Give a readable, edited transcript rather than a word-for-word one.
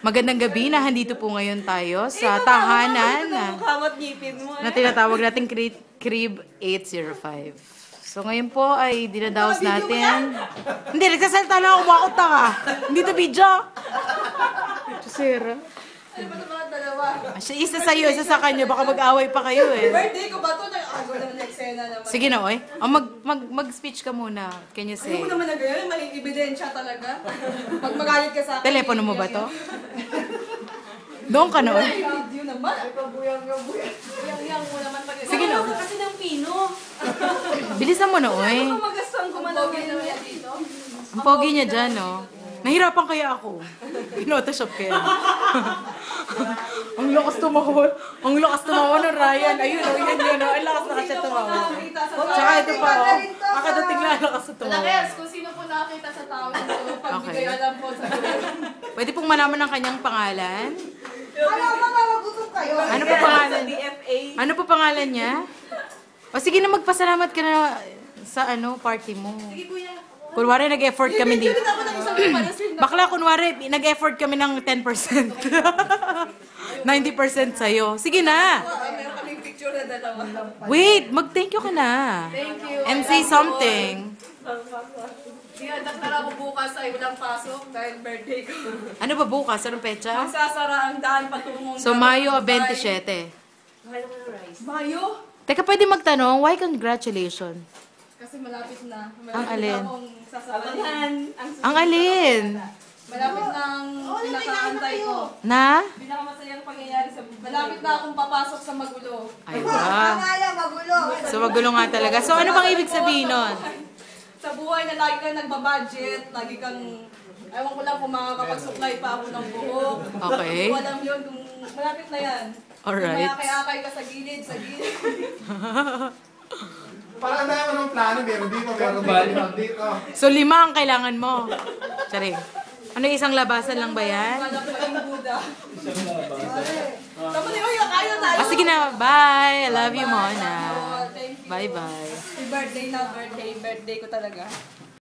Magandang gabi, nahandito po ngayon tayo sa tahanan na tinatawag nating Crib 805. So ngayon po ay dinadaos natin. Hindi, nagsasalita lang ako, bakit ka? Hindi to video. Sira. Ano ba ito mga dalawa? Isa sa'yo, isa sa kanya, baka mag-away pa kayo eh. Birthday ko ba ito? Nag-agaw naman na eksena naman. Sige na, oy. Mag-speech ka muna. Can you say? Ayoko naman na gano'n, may ebidensya talaga. Pag magalit ka sa akin. Telepono mo ba to? Doon ka na, oy. Video naman. Ay, pabuyang-buyang. Buyang-yang mo naman pag Sige na. Kasi ng pino. Bilisan mo na, oy. Ano magastang kumanong naman dito? Ang pogi niya dyan, no? Nahirapan kaya ako. Pinotoshop kaya. Ang lakas tumawa. Ang lakas tumawa ng Ryan. Ayun, oh, yan yun. Ang lakas na kasi tumawa. Tsaka ito pa, oh. Akadating na lakas na tumawa. Malakers, kung sino po nakakita sa tao nito, pag di kayo alam po sa Pwede pong malaman ng kanyang pangalan. Alam mo, magutom kayo. Ano pa pangalan? DFA. Ano pa pangalan niya? O sige na, magpasalamat ka na sa party mo. Sige, kuya. Kunwari, nag-effort kami dito. Ako ng isang palaswing na. Bakla, kunwari, nag-effort kami ng 10%. 90% sa'yo. Sige na. Meron kaming picture na dalawa. Wait, mag-thank you ka na. Thank you. And say something. Sinadaktar ako bukas ay walang pasok dahil birthday ko. Ano ba bukas? Anong petsa? Magsasara ang daan patungong So, Mayo 27. Mayo? Teka, pwede magtanong, why congratulations? Kasi malapit na. Ang alin? Akong sasabahan. Ang alin? Malapit na ang pinakaantay ko. Na? Pinakamasayang pangyayari sa buhay. Malapit na akong papasok sa magulo. Ay, ba? magulo. So, magulo nga talaga. So, ano bang ibig sabihin nun? Sa buhay na lagi kang nagbabudget, lagi kang, ewan ko lang kung makakapag-supply pa ako ng buhok. Okay. Hindi ko alam yun kung malapit na yan. Alright. Kung akay-akay ka sa gilid. Parang na ako ng plano, meron dito, meron dito. So, 5 ang kailangan mo. Charing. Ano, isang labasan lang ba yan? Hanap ko yung Buddha. Tapos yun, kaya tayo. Ah, sige na. Bye. I love you, Mona. Thank you. Bye-bye. Birthday na, birthday ko talaga.